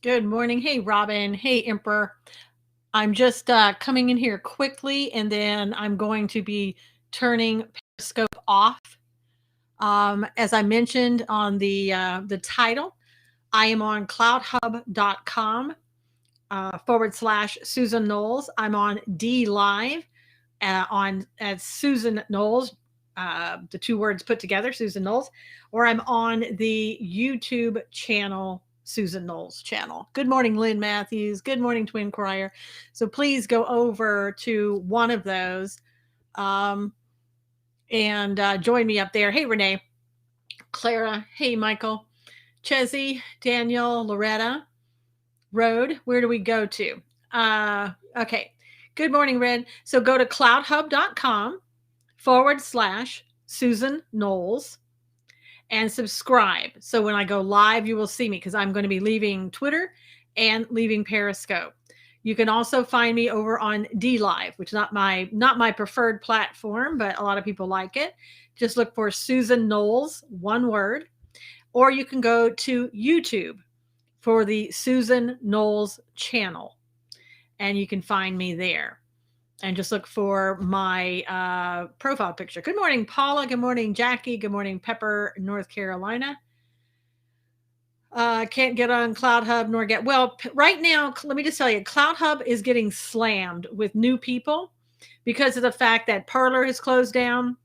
Good morning. Hey, Robin. Hey, Emperor. I'm just coming in here quickly, and then I'm going to be turning Periscope off. As I mentioned on the title, I am on cloudhub.com / Susan Knowles. I'm on D Live on as Susan Knowles, the two words put together, Susan Knowles, or I'm on the YouTube channel, Susan Knowles channel. Good morning, Lynn Matthews. Good morning, Twin Crier. So please go over to one of those um, and join me up there. Hey, Renee, Clara. Hey, Michael, Chezzy, Daniel, Loretta, Road. Where do we go to? Okay. Good morning, Red. So go to cloudhub.com / Susan Knowles and subscribe. So when I go live, you will see me because I'm going to be leaving Twitter and leaving Periscope. You can also find me over on D Live, which is not my preferred platform, but a lot of people like it. Just look for Susan Knowles, one word, or you can go to YouTube for the Susan Knowles channel, and you can find me there. And just look for my profile picture. Good morning, Paula. Good morning, Jackie. Good morning, Pepper, North Carolina. Can't get on Cloud Hub nor get right now. Let me just tell you, Cloud Hub is getting slammed with new people because of the fact that Parlor has closed down.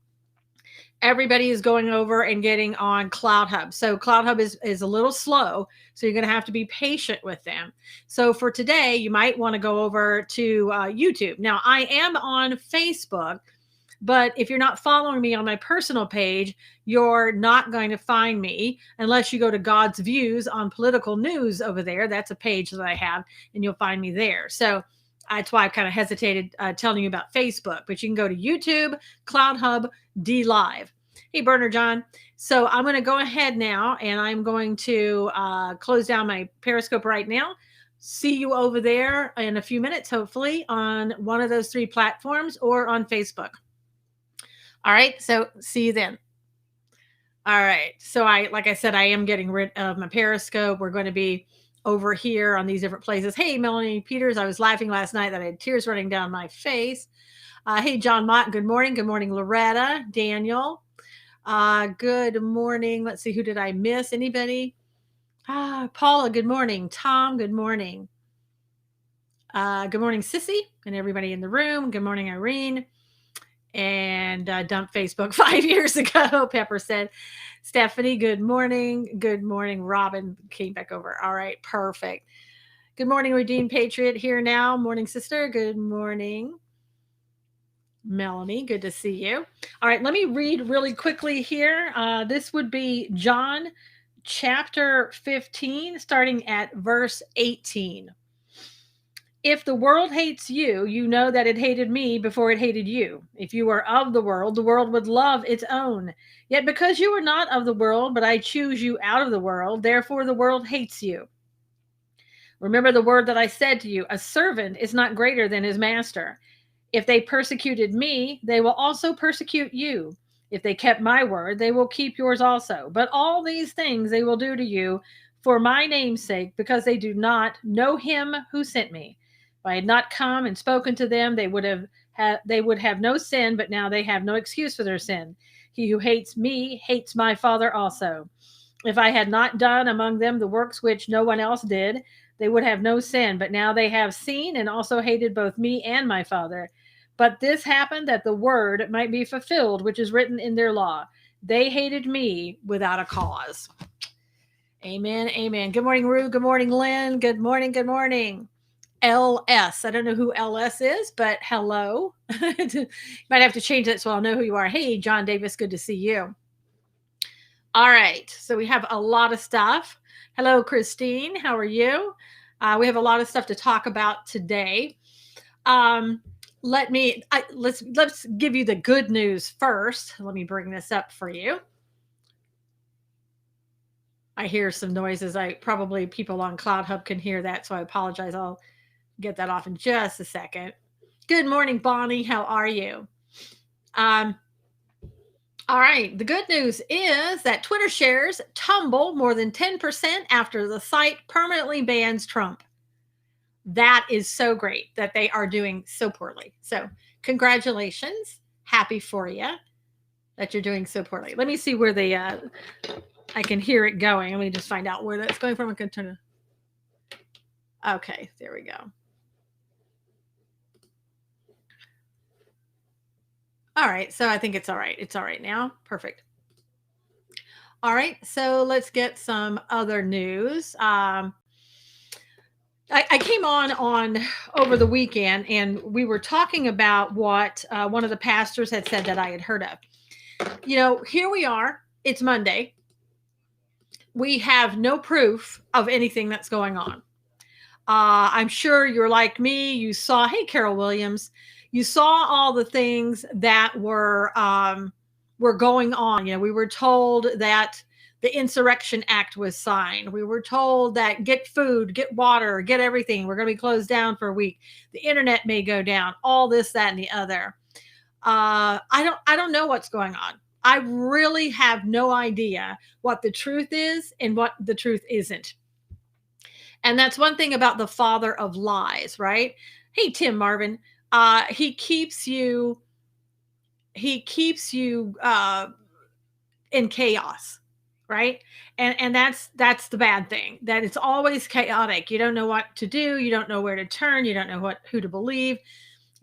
Everybody is going over and getting on Cloud Hub. So Cloud Hub is a little slow. So you're going to have to be patient with them. So for today, you might want to go over to YouTube. Now, I am on Facebook, but if you're not following me on my personal page, you're not going to find me unless you go to God's Views on political news over there. That's a page that I have, and you'll find me there. So that's why I've kind of hesitated telling you about Facebook, but you can go to YouTube, Cloud Hub, D Live. Hey, Burner John. So I'm going to go ahead now, and I'm going to close down my Periscope right now. See you over there in a few minutes, hopefully, on one of those three platforms or on Facebook. All right. So see you then. All right. So like I said, I am getting rid of my Periscope. We're going to be over here on these different places. Hey, Melanie Peters. I was laughing last night that I had tears running down my face. Hey, John Mott. Good morning. Good morning, Loretta, Daniel. Good morning. Let's see. Who did I miss? Anybody? Paula. Good morning. Tom. Good morning. Good morning, Sissy, and everybody in the room. Good morning, Irene. And dumped Facebook 5 years ago, Pepper said. Stephanie, good morning. Good morning. Robin came back over. All right, perfect. Good morning, Redeemed Patriot here now. Morning, sister. Good morning. Melanie, good to see you. All right, let me read really quickly here. This would be John chapter 15, starting at verse 18. If the world hates you, you know that it hated me before it hated you. If you were of the world would love its own. Yet because you are not of the world, but I choose you out of the world, therefore the world hates you. Remember the word that I said to you, a servant is not greater than his master. If they persecuted me, they will also persecute you. If they kept my word, they will keep yours also. But all these things they will do to you for my name's sake, because they do not know him who sent me. If I had not come and spoken to them, they would have no sin, but now they have no excuse for their sin. He who hates me hates my Father also. If I had not done among them the works which no one else did, they would have no sin, but now they have seen and also hated both me and my Father. But this happened that the word might be fulfilled, which is written in their law. They hated me without a cause. Amen. Amen. Good morning, Rue. Good morning, Lynn. Good morning. Good morning. LS. I don't know who LS is, but hello. Might have to change that so I'll know who you are. Hey, John Davis. Good to see you. All right. So we have a lot of stuff. Hello, Christine. How are you? We have a lot of stuff to talk about today. Let's give you the good news first. Let me bring this up for you. I hear some noises. Probably people on Cloud Hub can hear that, so I apologize. I'll get that off in just a second. Good morning, Bonnie. How are you? All right. The good news is that Twitter shares tumble more than 10% after the site permanently bans Trump. That is so great that they are doing so poorly. So, congratulations. Happy for you that you're doing so poorly. Let me see where I can hear it going. Let me just find out where that's going from. I can turn it. Okay, there we go. All right, so I think it's all right. It's all right now. Perfect. All right, so let's get some other news. I came on over the weekend, and we were talking about what one of the pastors had said that I had heard of. You know, here we are. It's Monday. We have no proof of anything that's going on. I'm sure you're like me. You saw, hey, Carol Williams, you saw all the things that were going on. You know, we were told that the Insurrection Act was signed. We were told that get food, get water, get everything. We're going to be closed down for a week. The internet may go down. All this, that, and the other. I don't know what's going on. I really have no idea what the truth is and what the truth isn't. And that's one thing about the father of lies, right? Hey, Tim Marvin, he keeps you in chaos, right? And that's the bad thing. That it's always chaotic. You don't know what to do. You don't know where to turn. You don't know who to believe.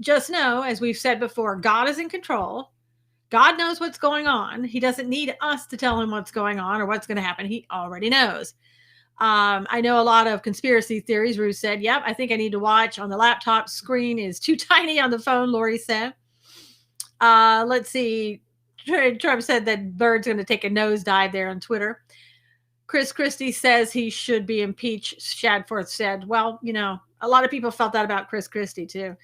Just know, as we've said before, God is in control. God knows what's going on. He doesn't need us to tell him what's going on or what's going to happen. He already knows. I know a lot of conspiracy theories. Ruth said, yep, I think I need to watch on the laptop. Screen is too tiny on the phone, Lori said. Let's see. Trump said that Bird's going to take a nosedive there on Twitter. Chris Christie says he should be impeached. Shadforth said, well, you know, a lot of people felt that about Chris Christie too.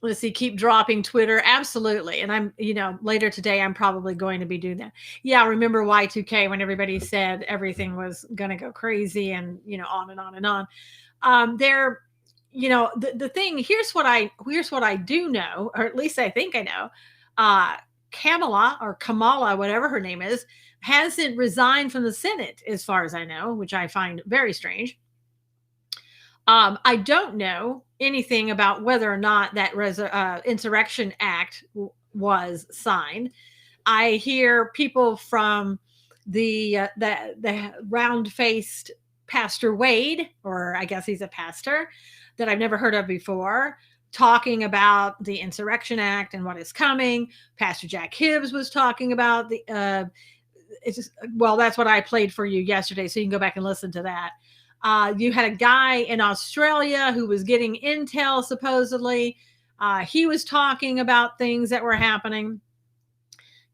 Let's see, keep dropping Twitter. Absolutely. And I'm, you know, later today, I'm probably going to be doing that. Yeah. Remember Y2K when everybody said everything was going to go crazy and, you know, on and on and on. There, you know, the thing, here's what I do know, or at least I think I know. Kamala, whatever her name is, hasn't resigned from the Senate, as far as I know, which I find very strange. I don't know anything about whether or not that Insurrection Act was signed. I hear people from the round-faced Pastor Wade, or I guess he's a pastor that I've never heard of before, talking about the Insurrection Act and what is coming. Pastor Jack Hibbs was talking about the. Well, that's what I played for you yesterday, so you can go back and listen to that. You had a guy in Australia who was getting intel, supposedly. He was talking about things that were happening.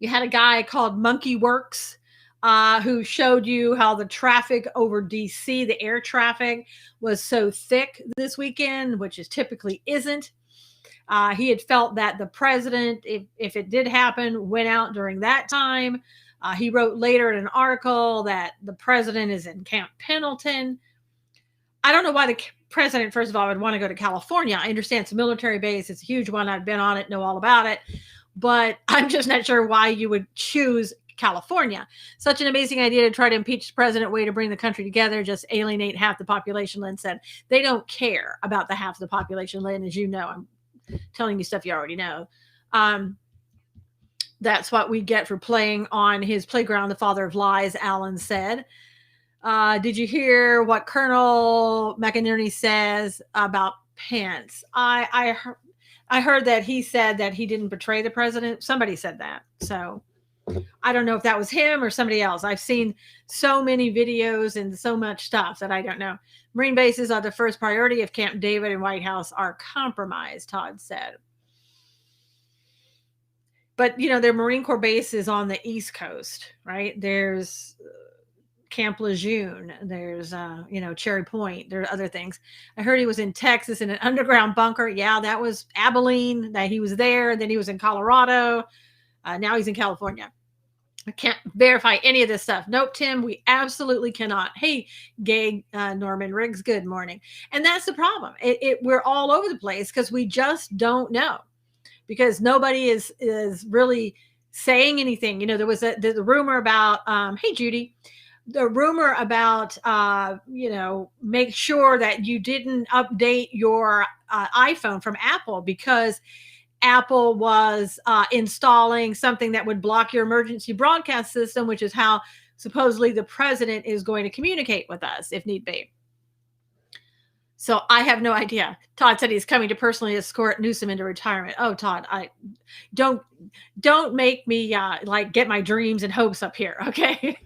You had a guy called Monkey Works who showed you how the traffic over DC, the air traffic, was so thick this weekend, which is typically isn't. He had felt that the president, if it did happen, went out during that time. He wrote later in an article that the president is in Camp Pendleton. I don't know why the president, first of all, would want to go to California. I understand it's a military base. It's a huge one. I've been on it, know all about it. But I'm just not sure why you would choose California. Such an amazing idea to try to impeach the president, way to bring the country together, just alienate half the population, Lynn said. They don't care about the half of the population, Lynn, as you know. I'm telling you stuff you already know. That's what we get for playing on his playground, the father of lies, Allen said. Did you hear what Colonel McInerney says about Pence? I heard that he said that he didn't betray the president. Somebody said that. So I don't know if that was him or somebody else. I've seen so many videos and so much stuff that I don't know. Marine bases are the first priority if Camp David and White House are compromised, Todd said. But, you know, their Marine Corps base is on the East Coast, right? There's Camp Lejeune. There's, you know, Cherry Point. There are other things. I heard he was in Texas in an underground bunker. Yeah, that was Abilene, that he was there. Then he was in Colorado. Now he's in California. I can't verify any of this stuff. Nope, Tim, we absolutely cannot. Hey, gay Norman Riggs, good morning. And that's the problem. We're all over the place because we just don't know. because nobody is really saying anything. There was the rumor about hey Judy, the rumor about make sure that you didn't update your iPhone from Apple because Apple was installing something that would block your emergency broadcast system, which is how supposedly the president is going to communicate with us if need be. So I have no idea. Todd said he's coming to personally escort Newsom into retirement. Oh, Todd, I don't make me get my dreams and hopes up here, okay?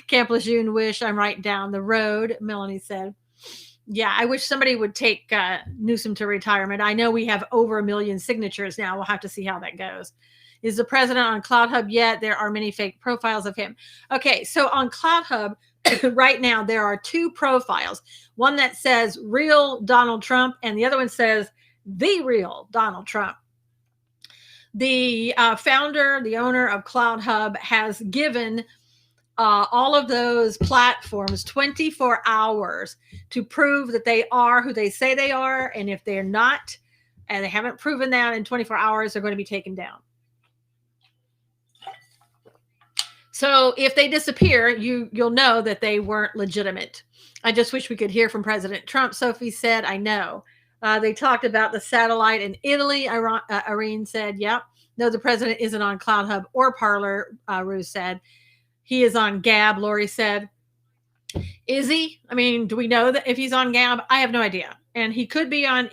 Camp Lejeune wish I'm right down the road, Melanie said. Yeah, I wish somebody would take Newsom to retirement. I know we have over 1 million signatures now. We'll have to see how that goes. Is the president on CloutHub yet? There are many fake profiles of him. Okay, so on CloutHub, right now there are 2 profiles. One that says real Donald Trump and the other one says the real Donald Trump. The founder, the owner of CloutHub has given all of those platforms 24 hours to prove that they are who they say they are. And if they're not, and they haven't proven that in 24 hours, they're going to be taken down. So if they disappear, you'll know that they weren't legitimate. I just wish we could hear from President Trump. Sophie said, I know. They talked about the satellite in Italy. Irene said, yep. No, the president isn't on CloutHub or Parler, Ruth said. He is on Gab, Lori said. Is he? I mean, do we know that if he's on Gab? I have no idea. And he could be on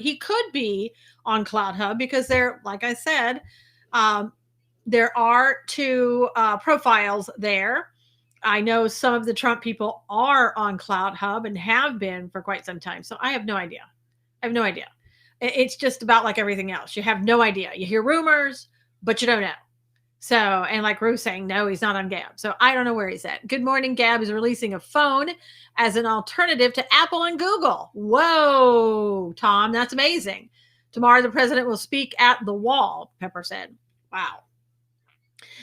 CloutHub because there, like I said, there are 2 profiles there. I know some of the Trump people are on CloutHub and have been for quite some time. So I have no idea. It's just about like everything else. You have no idea. You hear rumors, but you don't know. So, and like Ruth saying, no, he's not on Gab. So I don't know where he's at. Good morning. Gab is releasing a phone as an alternative to Apple and Google. Whoa, Tom, that's amazing. Tomorrow the president will speak at the wall, Pepper said. Wow.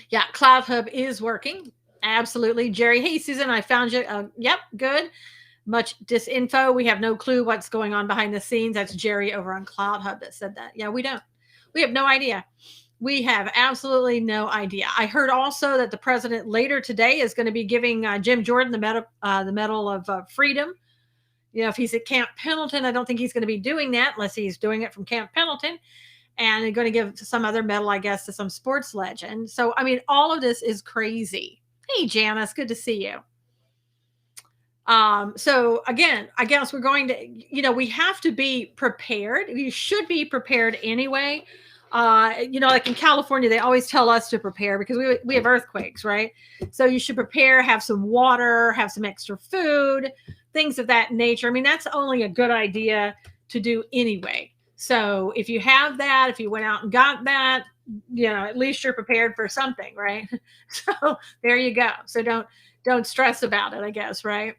Yeah, CloutHub is working. Absolutely. Jerry, hey, Susan, I found you. Yep, good. Much disinfo. We have no clue what's going on behind the scenes. That's Jerry over on CloutHub that said that. Yeah, we don't. We have no idea. We have absolutely no idea. I heard also that the president later today is going to be giving Jim Jordan the Medal of Freedom. If he's at Camp Pendleton, I don't think he's going to be doing that unless he's doing it from Camp Pendleton. And they're going to give some other medal, I guess, to some sports legend. So, I mean, all of this is crazy. Hey, Janice, good to see you. So again, I guess we're going to, we have to be prepared. You should be prepared anyway. Like in California, they always tell us to prepare because we have earthquakes, right? So you should prepare, have some water, have some extra food, things of that nature. I mean, that's only a good idea to do anyway. So if you have that, if you went out and got that, at least you're prepared for something, right? So there you go. So don't stress about it, I guess, right?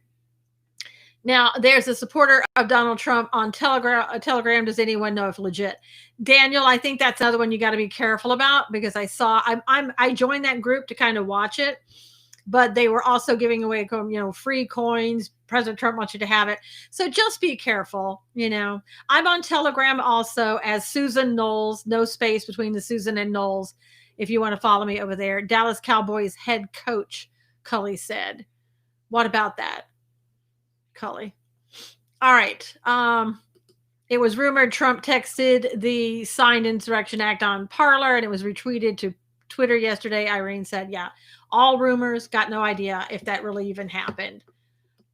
Now, there's a supporter of Donald Trump on Telegram. Does anyone know if legit? Daniel, I think that's another one you got to be careful about because I joined that group to kind of watch it, but they were also giving away, free coins. President Trump wants you to have it. So just be careful. I'm on Telegram also as Susan Knowles, no space between the Susan and Knowles. If you want to follow me over there, Dallas Cowboys head coach, Cully said. What about that? Cully. All right. It was rumored Trump texted the signed Insurrection Act on Parler and it was retweeted to Twitter yesterday. Irene said, yeah, all rumors, got no idea if that really even happened.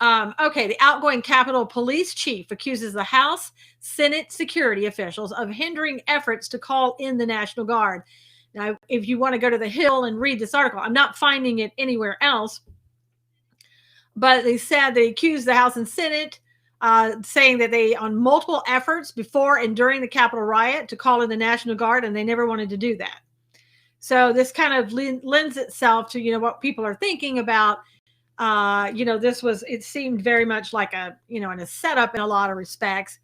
Okay, the outgoing Capitol Police Chief accuses the House, Senate security officials of hindering efforts to call in the National Guard. Now, if you want to go to the Hill and read this article, I'm not finding it anywhere else, but they said they accused the House and Senate, saying that they on multiple efforts before and during the Capitol riot to call in the National Guard, and they never wanted to do that. So this kind of lends itself to, what people are thinking about. It seemed very much like a setup in a lot of respects.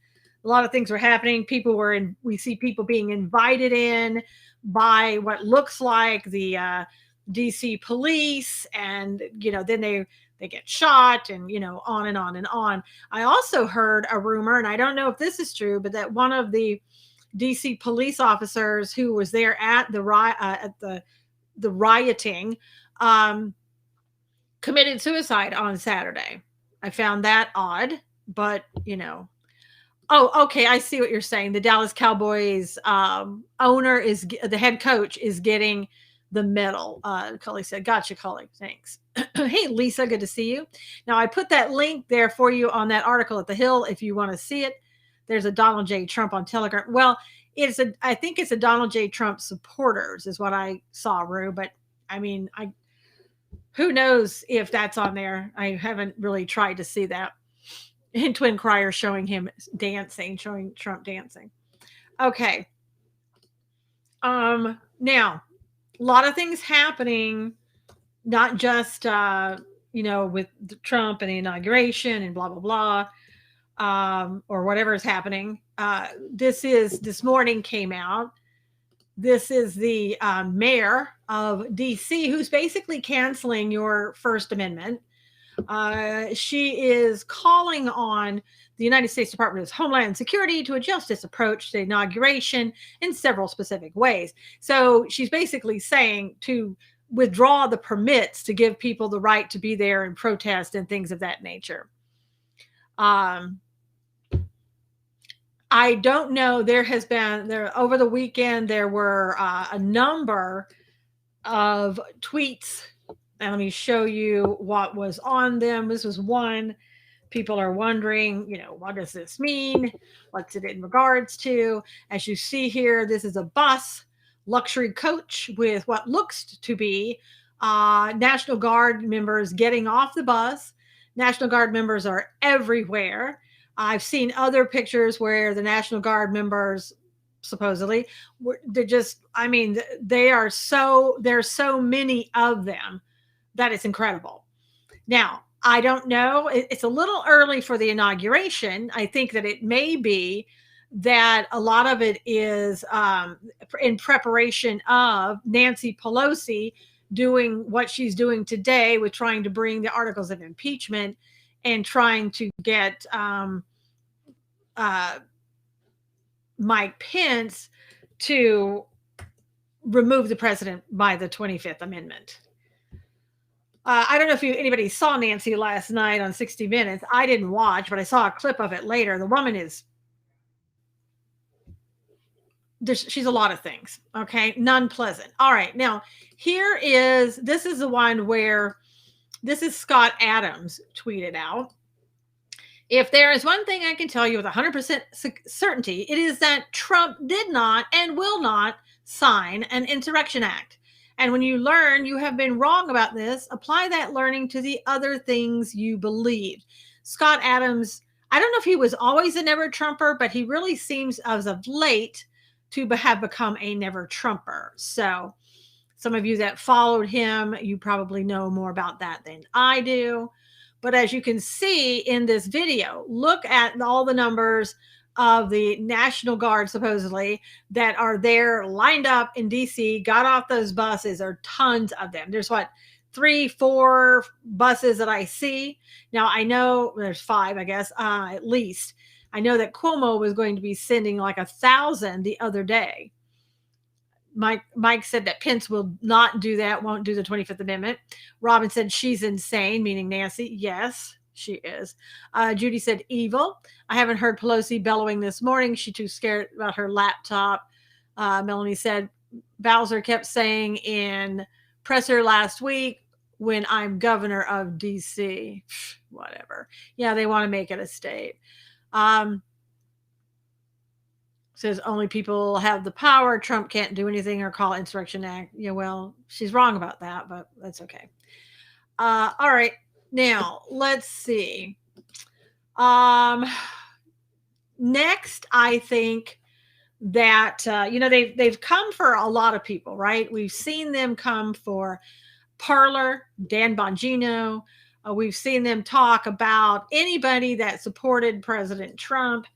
A lot of things were happening. We see people being invited in by what looks like the DC police, and, then they get shot and, on and on and on. I also heard a rumor, and I don't know if this is true, but that one of the DC police officers who was there at the rioting um, committed suicide on Saturday. I found that odd, but Oh, okay. I see what you're saying. The Dallas Cowboys owner the head coach is getting the medal. Cully said, "Gotcha, Cully. Thanks." Hey, Lisa, good to see you. Now I put that link there for you on that article at the Hill if you want to see it. There's a Donald J. Trump on Telegram. Well, I think it's a Donald J. Trump supporters is what I saw, Rue. But I mean, who knows if that's on there? I haven't really tried to see that. And Twin Crier showing him dancing, showing Trump dancing. Okay. Now, a lot of things happening, not just with Trump and the inauguration and blah blah blah, or whatever is happening. This morning came out. This is the mayor of DC who's basically canceling your First Amendment. She is calling on the United States Department of Homeland Security to adjust its approach to the inauguration in several specific ways. So she's basically saying to withdraw the permits to give people the right to be there and protest and things of that nature. I don't know. Over the weekend, there were a number of tweets. And let me show you what was on them. This was one. People are wondering, what does this mean? What's it in regards to? As you see here, this is a bus, luxury coach with what looks to be National Guard members getting off the bus. National Guard members are everywhere. I've seen other pictures where the National Guard members supposedly, there's so many of them that it's incredible. Now, I don't know. It's a little early for the inauguration. I think that it may be that a lot of it is in preparation of Nancy Pelosi doing what she's doing today with trying to bring the articles of impeachment and trying to get Mike Pence to remove the president by the 25th Amendment. I don't know if anybody saw Nancy last night on 60 Minutes. I didn't watch, but I saw a clip of it later. The woman she's a lot of things. Okay. None pleasant. All right. Now this is the one where this is Scott Adams tweeted out. If there is one thing I can tell you with 100% certainty, it is that Trump did not and will not sign an insurrection act. And when you learn you have been wrong about this, apply that learning to the other things you believed. Scott Adams, I don't know if he was always a never Trumper, but he really seems as of late to have become a never Trumper. So some of you that followed him, you probably know more about that than I do. But as you can see in this video, look at all the numbers of the National Guard, supposedly, that are there lined up in DC, got off those buses. There are tons of them. There's 3, 4 buses that I see. Now, I know there's 5, I guess, at least. I know that Cuomo was going to be sending 1,000 the other day. Mike said that Pence will not do that, won't do the 25th Amendment. Robin said she's insane, meaning Nancy. Yes, she is. Judy said evil. I haven't heard Pelosi bellowing this morning. She's too scared about her laptop. Melanie said Bowser kept saying in presser last week, when I'm governor of DC. Whatever. Yeah, they want to make it a state. Says only people have the power. Trump can't do anything or call insurrection act. Yeah, well, she's wrong about that, but that's okay. All right. Now, let's see. Next, I think that, they've come for a lot of people, right? We've seen them come for Parler, Dan Bongino. We've seen them talk about anybody that supported President Trump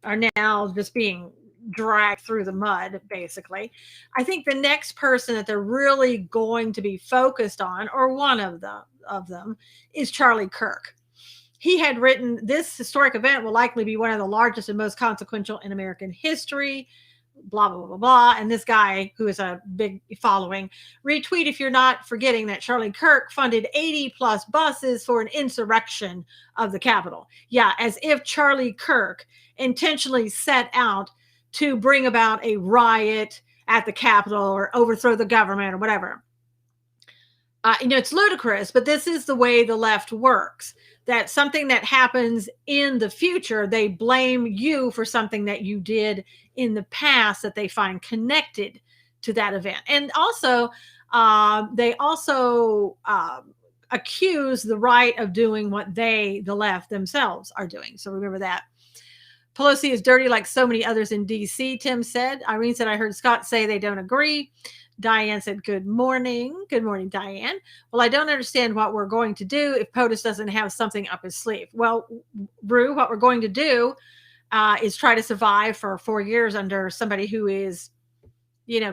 are now just being dragged through the mud, basically. I think the next person that they're really going to be focused on, or one of them, is Charlie Kirk. He had written, this historic event will likely be one of the largest and most consequential in American history. blah, blah, blah, blah. And this guy, who is a big following, retweet if you're not forgetting that Charlie Kirk funded 80 plus buses for an insurrection of the Capitol. Yeah, as if Charlie Kirk intentionally set out to bring about a riot at the Capitol or overthrow the government or whatever. It's ludicrous, but this is the way the left works. That something that happens in the future, they blame you for something that you did in the past that they find connected to that event. And also, they also accuse the right of doing what the left themselves, are doing. So remember that. Pelosi is dirty like so many others in D.C., Tim said. Irene said, I heard Scott say they don't agree. Diane said, good morning. Good morning, Diane. Well, I don't understand what we're going to do if POTUS doesn't have something up his sleeve. Well, Rue, what we're going to do is try to survive for 4 years under somebody who is,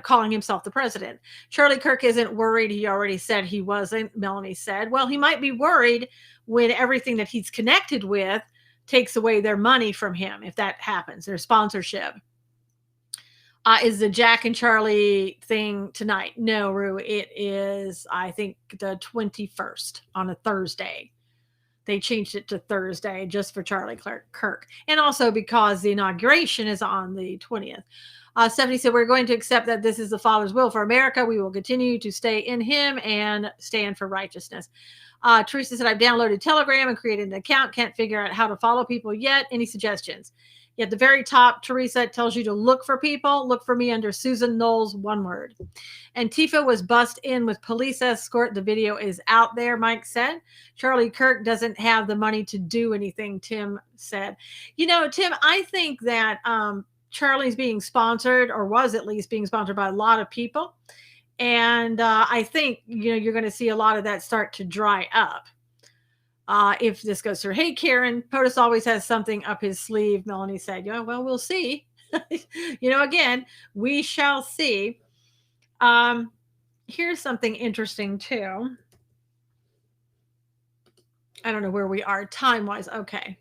calling himself the president. Charlie Kirk isn't worried. He already said he wasn't. Melanie said, well, he might be worried when everything that he's connected with takes away their money from him, if that happens, their sponsorship. Is the Jack and Charlie thing tonight? No, Rue. It is, I think, the 21st on a Thursday. They changed it to Thursday just for Charlie Kirk. And also because the inauguration is on the 20th. Stephanie said, we're going to accept that this is the Father's will for America. We will continue to stay in him and stand for righteousness. Teresa said, I've downloaded Telegram and created an account. Can't figure out how to follow people yet. Any suggestions? At the very top, Teresa, it tells you to look for people. Look for me under Susan Knowles, one word. And Tifa was bussed in with police escort. The video is out there, Mike said. Charlie Kirk doesn't have the money to do anything, Tim said. Tim, I think that Charlie's being sponsored, or was at least being sponsored, by a lot of people. And I think, you're going to see a lot of that start to dry up. If this goes through. Hey, Karen, POTUS always has something up his sleeve, Melanie said. Yeah, well, we'll see. Again, we shall see. Here's something interesting, too. I don't know where we are time-wise. Okay.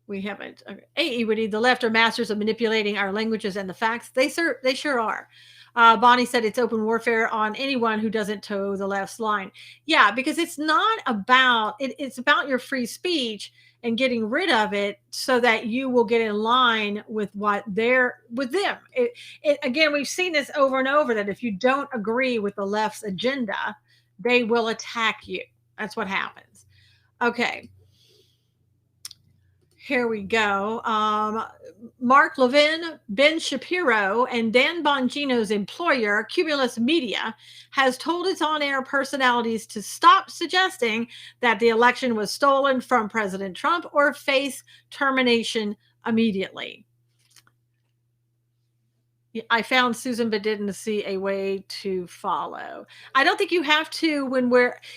We haven't. Okay. A.E. Woody, the left are masters of manipulating our languages and the facts. They sure are. Bonnie said it's open warfare on anyone who doesn't toe the left's line. Yeah, because it's not about it's about your free speech and getting rid of it so that you will get in line with what with them. Again, we've seen this over and over, that if you don't agree with the left's agenda, they will attack you. That's what happens. Okay. Here we go. Mark Levin, Ben Shapiro, and Dan Bongino's employer, Cumulus Media, has told its on-air personalities to stop suggesting that the election was stolen from President Trump or face termination immediately. I found Susan, but didn't see a way to follow. I don't think you have to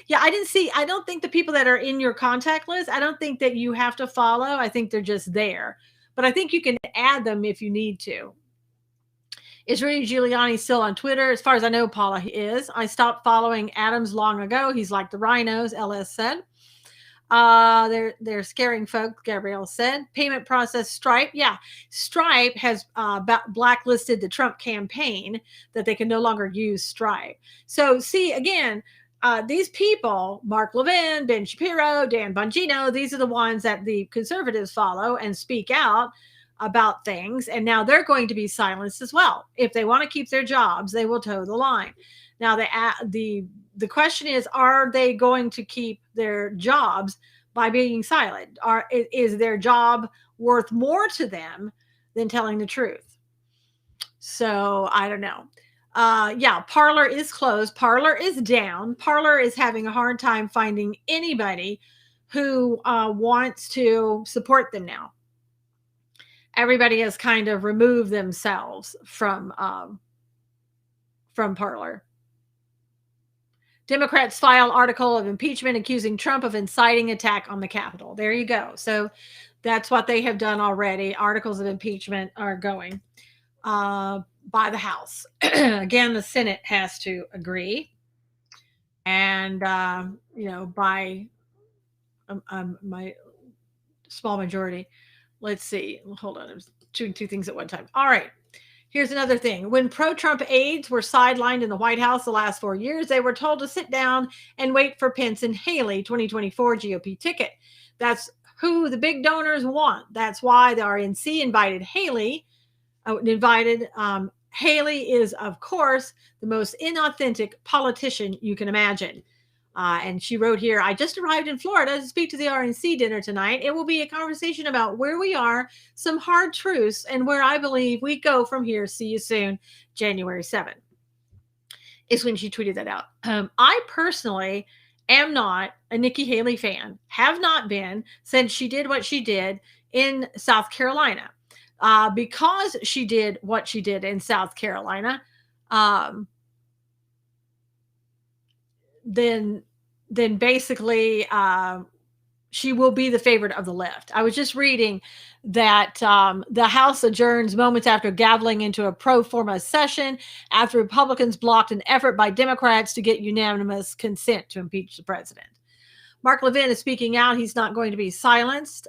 I don't think the people that are in your contact list, I don't think that you have to follow. I think they're just there. But I think you can add them if you need to. Is Rudy Giuliani still on Twitter? As far as I know, Paula, he is. I stopped following Adams long ago. He's like the rhinos, LS said. They're scaring folks, Gabrielle said. Payment process, Stripe. Yeah, Stripe has blacklisted the Trump campaign, that they can no longer use Stripe. So see, again, these people, Mark Levin, Ben Shapiro, Dan Bongino, these are the ones that the conservatives follow and speak out about things. And now they're going to be silenced as well. If they want to keep their jobs, they will toe the line. Now, the question is, are they going to keep their jobs by being silent? Is their job worth more to them than telling the truth? So I don't know. Parler is closed. Parler is down. Parler is having a hard time finding anybody who wants to support them now. Everybody has kind of removed themselves from Parler. Democrats file article of impeachment accusing Trump of inciting attack on the Capitol. There you go. So that's what they have done already. Articles of impeachment are going by the House. Again, the Senate has to agree. And, by my small majority. Let's see. Hold on. I was doing two things at one time. All right. Here's another thing. When pro-Trump aides were sidelined in the White House the last 4 years, they were told to sit down and wait for Pence and Haley 2024 GOP ticket. That's who the big donors want. That's why the RNC invited Haley. Haley is, of course, the most inauthentic politician you can imagine. And she wrote here, I just arrived in Florida to speak to the RNC dinner tonight. It will be a conversation about where we are, some hard truths, and where I believe we go from here. See you soon, January 7th. Is when she tweeted that out. I personally am not a Nikki Haley fan, have not been since she did what she did in South Carolina. Because she did what she did in South Carolina, then basically she will be the favorite of the left. I was just reading that the House adjourns moments after gaveling into a pro forma session after Republicans blocked an effort by Democrats to get unanimous consent to impeach the president. Mark Levin is speaking out. He's not going to be silenced.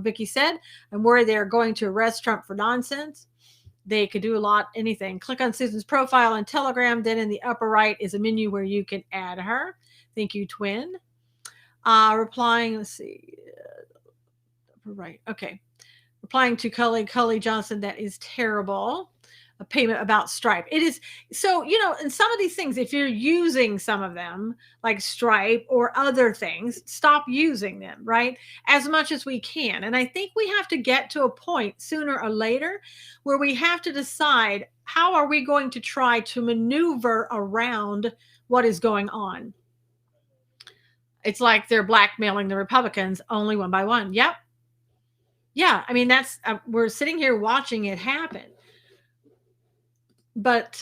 Vicky said, I'm worried they're going to arrest Trump for nonsense. They could do a lot, anything. Click on Susan's profile on Telegram. Then in the upper right is a menu where you can add her. Thank you, Twin. Replying, let's see. Upper right. Okay. Replying to Cully Johnson, that is terrible. A payment about Stripe. It is so, and some of these things, if you're using some of them like Stripe or other things, stop using them, right? As much as we can. And I think we have to get to a point sooner or later where we have to decide how are we going to try to maneuver around what is going on. It's like they're blackmailing the Republicans only one by one. Yep. Yeah. I mean, that's, we're sitting here watching it happen. But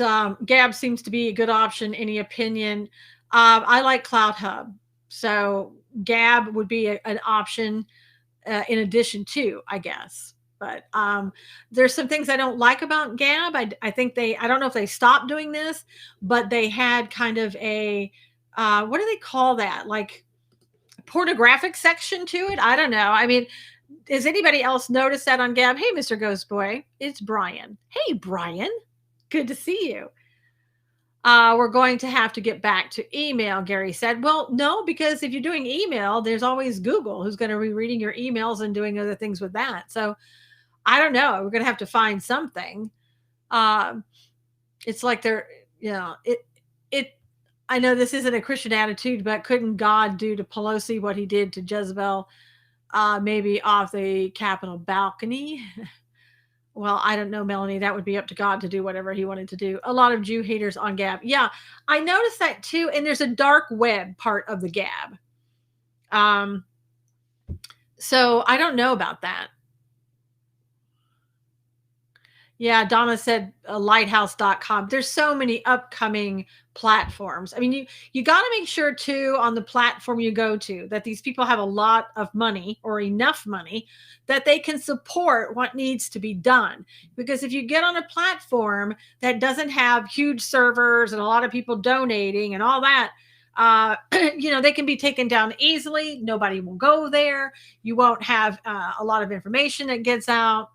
Gab seems to be a good option. Any opinion? I like Cloud Hub. So Gab would be an option in addition to, I guess. But there's some things I don't like about Gab. I think I don't know if they stopped doing this, but they had kind of a, what do they call that? Like pornographic section to it? I don't know. I mean, does anybody else notice that on Gab? Hey, Mr. Ghost Boy, it's Brian. Hey, Brian. Good to see you. We're going to have to get back to email, Gary said. Well, no, because if you're doing email, there's always Google who's going to be reading your emails and doing other things with that. So I don't know. We're going to have to find something. It's like they're, I know this isn't a Christian attitude, but couldn't God do to Pelosi what he did to Jezebel, maybe off the Capitol balcony? Well, I don't know, Melanie. That would be up to God to do whatever he wanted to do. A lot of Jew haters on Gab. Yeah, I noticed that too. And there's a dark web part of the Gab. So I don't know about that. Yeah, Donna said lighthouse.com. There's so many upcoming platforms. I mean, you got to make sure too on the platform you go to that these people have a lot of money or enough money that they can support what needs to be done. Because if you get on a platform that doesn't have huge servers and a lot of people donating and all that, they can be taken down easily. Nobody will go there. You won't have a lot of information that gets out.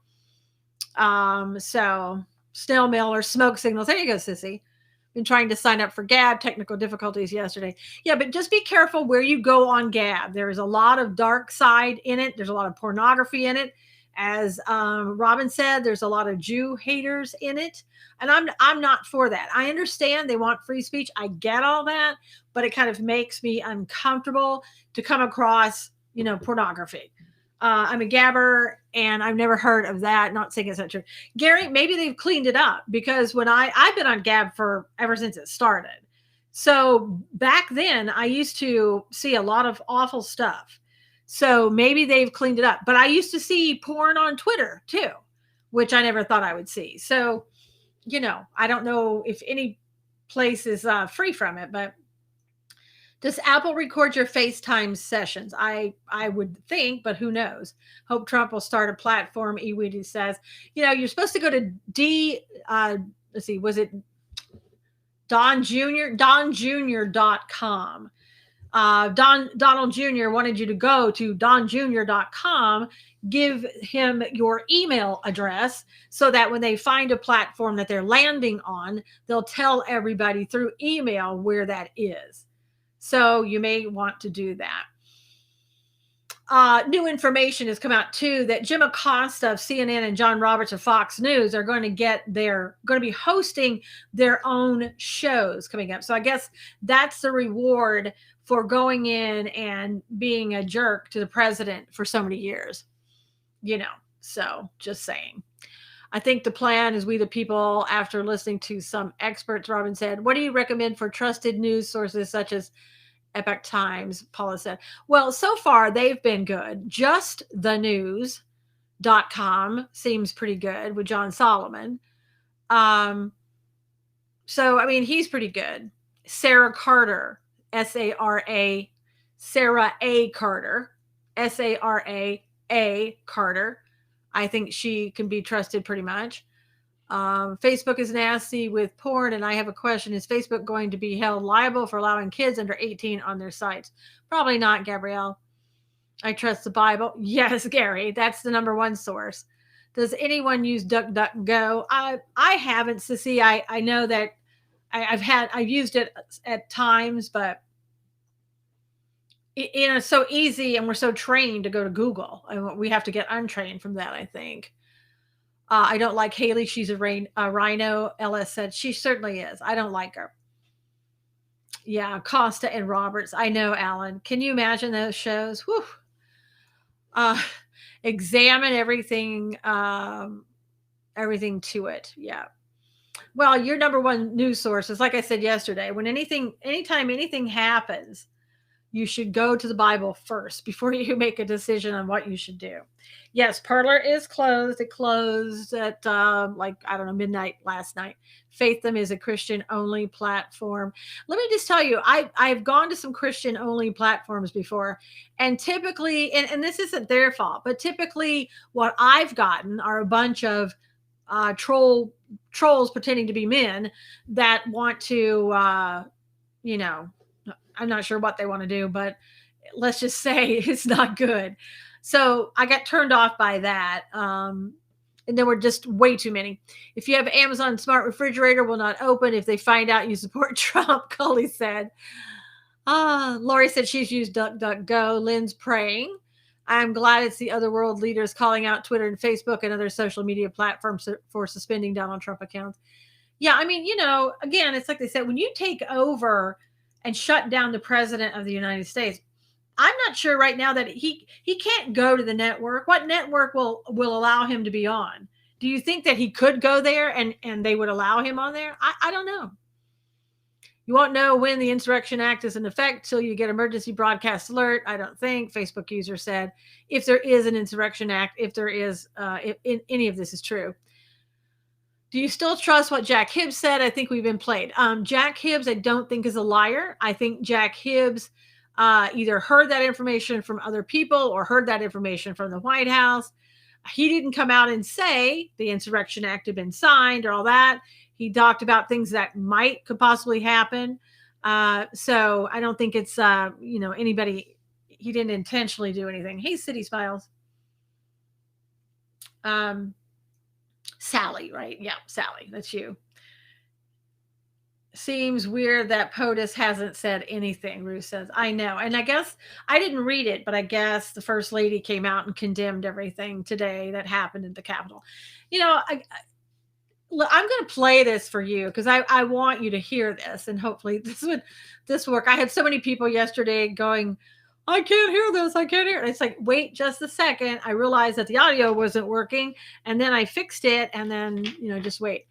So snail mail or smoke signals. There you go, Sissy. Been trying to sign up for Gab, technical difficulties yesterday. Yeah, but just be careful where you go on Gab. There's a lot of dark side in it. There's a lot of pornography in it. As Robin said, there's a lot of Jew haters in it. And I'm not for that. I understand they want free speech. I get all that, but it kind of makes me uncomfortable to come across, pornography. I'm a Gabber and I've never heard of that. Not saying it's not true. Gary, maybe they've cleaned it up because when I've been on Gab ever since it started. So back then I used to see a lot of awful stuff. So maybe they've cleaned it up, but I used to see porn on Twitter too, which I never thought I would see. So, I don't know if any place is free from it, but does Apple record your FaceTime sessions? I would think, but who knows? Hope Trump will start a platform. Eweedy says, you're supposed to go to let's see, was it Don Jr.? DonJr.com. Donald Jr. wanted you to go to donjr.com, give him your email address so that when they find a platform that they're landing on, they'll tell everybody through email where that is. So you may want to do that. New information has come out too that Jim Acosta of CNN and John Roberts of Fox News are going to be hosting their own shows coming up. So I guess that's the reward for going in and being a jerk to the president for so many years. So just saying. I think the plan is we the people, after listening to some experts, Robin said, what do you recommend for trusted news sources such as Epoch Times? Paula said, well, so far they've been good. JustTheNews.com seems pretty good with John Solomon. So, I mean, he's pretty good. Sarah Carter, S-A-R-A, Sarah A. Carter, S-A-R-A Carter. I think she can be trusted pretty much. Facebook is nasty with porn, and I have a question. Is Facebook going to be held liable for allowing kids under 18 on their sites? Probably not, Gabrielle. I trust the Bible. Yes, Gary, that's the number one source. Does anyone use DuckDuckGo? I haven't, Sissy. I know that I've used it at times, but it's so easy, and we're so trained to go to Google, and we have to get untrained from that, I think. I don't like Haley. She's a rhino. LS said she certainly is. I don't like her. Yeah, Costa and Roberts. I know, Alan. Can you imagine those shows? Whew. Examine everything, everything to it. Yeah. Well, your number one news source is, like I said yesterday, anytime anything happens, you should go to the Bible first before you make a decision on what you should do. Yes, Parler is closed. It closed at midnight last night. Faithom is a Christian-only platform. Let me just tell you, I've gone to some Christian-only platforms before, and typically, and this isn't their fault, but typically what I've gotten are a bunch of trolls pretending to be men that want to, I'm not sure what they want to do, but let's just say it's not good. So I got turned off by that. And there were just way too many. If you have Amazon smart refrigerator, will not open if they find out you support Trump, Cully said. Lori said she's used DuckDuckGo. Lynn's praying. I'm glad it's the other world leaders calling out Twitter and Facebook and other social media platforms for suspending Donald Trump accounts. Yeah, I mean, again, it's like they said, when you take over and shut down the president of the United States, I'm not sure right now that he can't go to the network. What network will allow him to be on? Do you think that he could go there and they would allow him on there? I don't know. You won't know when the Insurrection Act is in effect till you get emergency broadcast alert. I don't think. Facebook user said, if there is an Insurrection Act, if there is, if any of this is true. Do you still trust what Jack Hibbs said? I think we've been played. Jack Hibbs, I don't think is a liar. I think Jack Hibbs either heard that information from other people or heard that information from the White House. He didn't come out and say the Insurrection Act had been signed or all that. He talked about things that could possibly happen. So I don't think it's, anybody, he didn't intentionally do anything. Hey, City Smiles. Sally, right? Yeah, Sally, that's you. Seems weird that POTUS hasn't said anything, Ruth says. I know. And I guess I didn't read it, but I guess the First Lady came out and condemned everything today that happened at the Capitol. I'm going to play this for you because I want you to hear this, and hopefully this work. I had so many people yesterday going, I can't hear this. I can't hear it. It's like, wait just a second. I realized that the audio wasn't working, and then I fixed it, and then, just wait.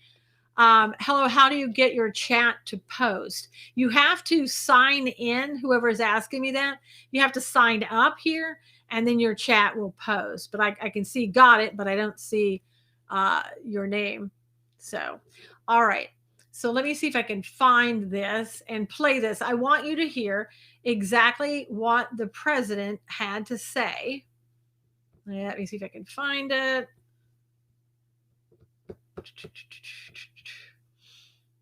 Hello, how do you get your chat to post? You have to sign in, whoever is asking me that. You have to sign up here, and then your chat will post. But I can see got it, but I don't see your name. So, all right. So let me see if I can find this and play this. I want you to hear exactly what the president had to say. Let me see if I can find it.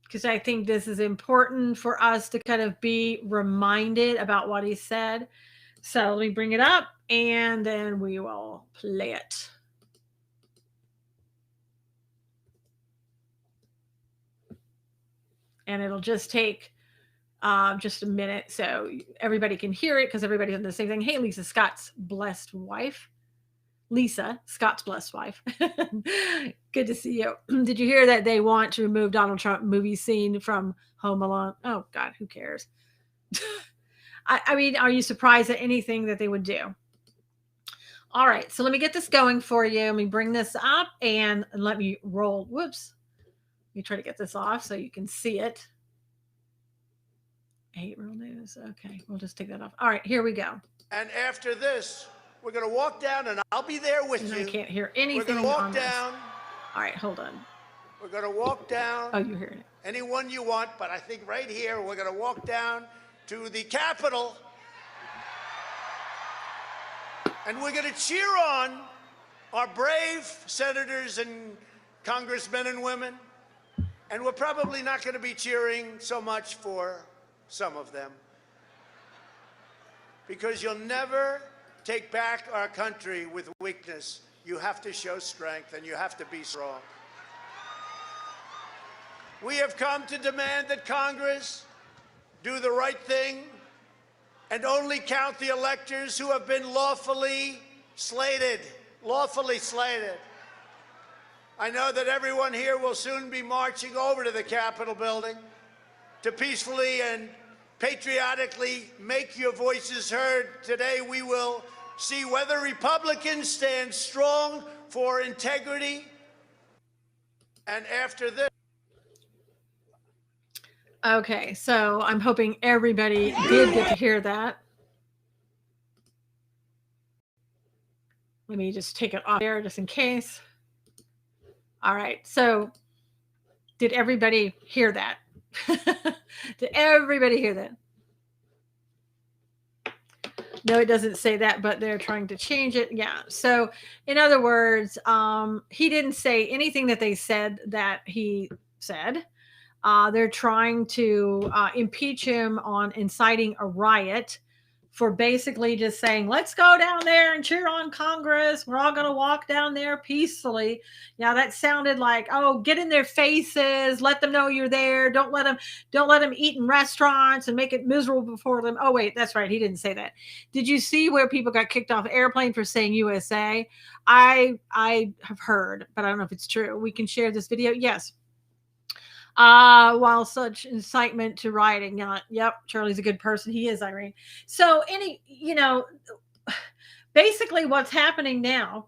because I think this is important for us to kind of be reminded about what he said. So let me bring it up and then we will play it. And it'll just a minute so everybody can hear it because everybody's on the same thing. Hey, Lisa Scott's blessed wife. Lisa, Scott's blessed wife. Good to see you. Did you hear that they want to remove Donald Trump movie scene from Home Alone? Oh, God, who cares? I mean, are you surprised at anything that they would do? All right, so let me get this going for you. Let me bring this up and let me roll. Whoops. Let me try to get this off so you can see it. 8 real news. Okay, we'll just take that off. All right, here we go. And after this, we're going to walk down, and I'll be there with you. I can't hear anything. We're going to walk down. All right, hold on. We're going to walk down. Oh, you're hearing it. Anyone you want, but I think right here, we're going to walk down to the Capitol. And we're going to cheer on our brave senators and congressmen and women. And we're probably not going to be cheering so much for some of them. Because you'll never take back our country with weakness. You have to show strength and you have to be strong. We have come to demand that Congress do the right thing and only count the electors who have been lawfully slated. Lawfully slated. I know that everyone here will soon be marching over to the Capitol building to peacefully and patriotically make your voices heard. Today we will see whether Republicans stand strong for integrity. And after this. Okay, so I'm hoping everybody did get to hear that. Let me just take it off there just in case. All right, so did everybody hear that? Did everybody hear that? No, it doesn't say that, but they're trying to change it. Yeah. So in other words, he didn't say anything that they said that he said. They're trying to impeach him on inciting a riot for basically just saying, let's go down there and cheer on Congress. We're all going to walk down there peacefully. Yeah, that sounded like, oh, get in their faces. Let them know you're there. Don't let them eat in restaurants and make it miserable for them. Oh, wait, that's right. He didn't say that. Did you see where people got kicked off airplane for saying USA? I have heard, but I don't know if it's true. We can share this video. Yes. While such incitement to rioting. Yep, Charlie's a good person. He is, Irene. So basically what's happening now,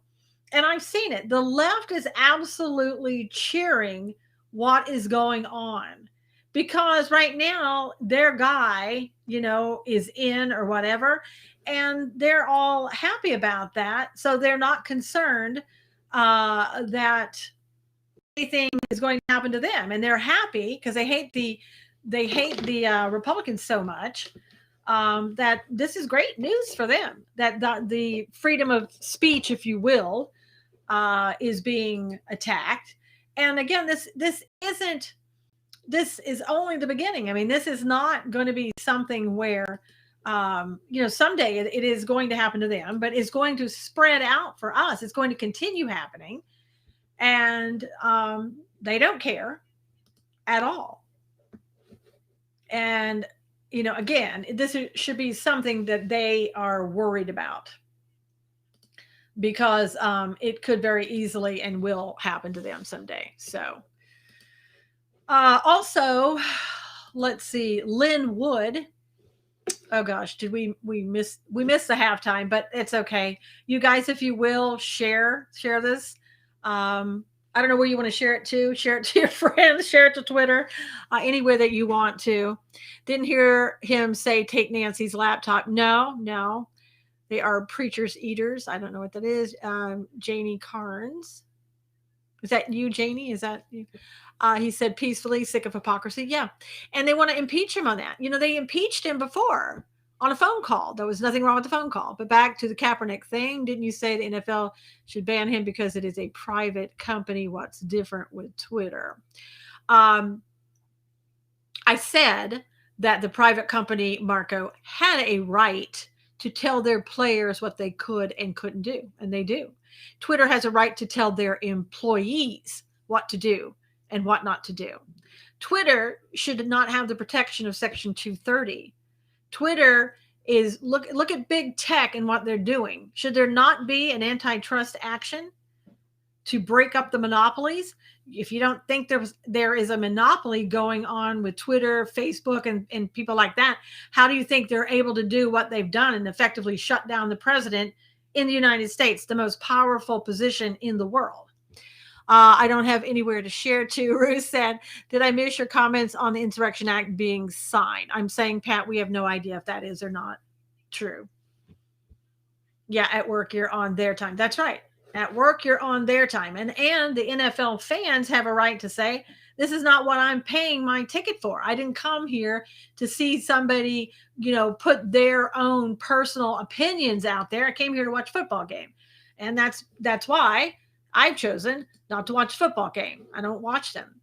and I've seen it, the left is absolutely cheering what is going on because right now their guy, is in or whatever, and they're all happy about that. So they're not concerned that anything is going to happen to them, and they're happy because they hate the Republicans so much that this is great news for them, that the freedom of speech, if you will, is being attacked. And again, this is only the beginning. I mean, this is not going to be something where someday it is going to happen to them, but it's going to spread out for us. It's going to continue happening. And they don't care at all. And, again, this should be something that they are worried about because it could very easily and will happen to them someday. So also, let's see, Lynn Wood. Oh gosh, did we miss the halftime, but it's okay. You guys, if you will, share this. I don't know where you want to share it to your friends, share it to Twitter, anywhere that you want to. Didn't hear him say take Nancy's laptop. No, they are preachers eaters. I don't know what that is. Janie Carnes. Is that you, Janie? Is that you? He said peacefully, sick of hypocrisy. Yeah. And they want to impeach him on that. They impeached him before on a phone call. There was nothing wrong with the phone call. But back to the Kaepernick thing, didn't you say the NFL should ban him because it is a private company? What's different with Twitter? I said that the private company, Marco, had a right to tell their players what they could and couldn't do, and they do. Twitter has a right to tell their employees what to do and what not to do. Twitter should not have the protection of Section 230. Twitter is look at big tech and what they're doing. Should there not be an antitrust action to break up the monopolies? If you don't think there is a monopoly going on with Twitter, Facebook, and people like that, how do you think they're able to do what they've done and effectively shut down the president in the United States, the most powerful position in the world? I don't have anywhere to share to. Ruth said, did I miss your comments on the Insurrection Act being signed? I'm saying, Pat, we have no idea if that is or not true. Yeah, at work, you're on their time. That's right. At work, you're on their time. And the NFL fans have a right to say, this is not what I'm paying my ticket for. I didn't come here to see somebody, put their own personal opinions out there. I came here to watch a football game. And that's why I've chosen not to watch a football game. I don't watch them.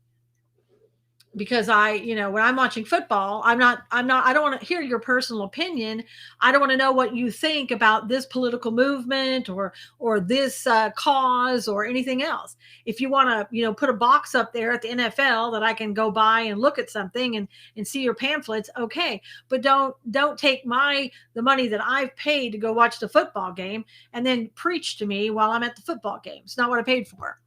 Because when I'm watching football, I don't want to hear your personal opinion. I don't want to know what you think about this political movement or this cause or anything else. If you want to, put a box up there at the NFL that I can go by and look at something and see your pamphlets, okay. But don't take the money that I've paid to go watch the football game and then preach to me while I'm at the football game. It's not what I paid for.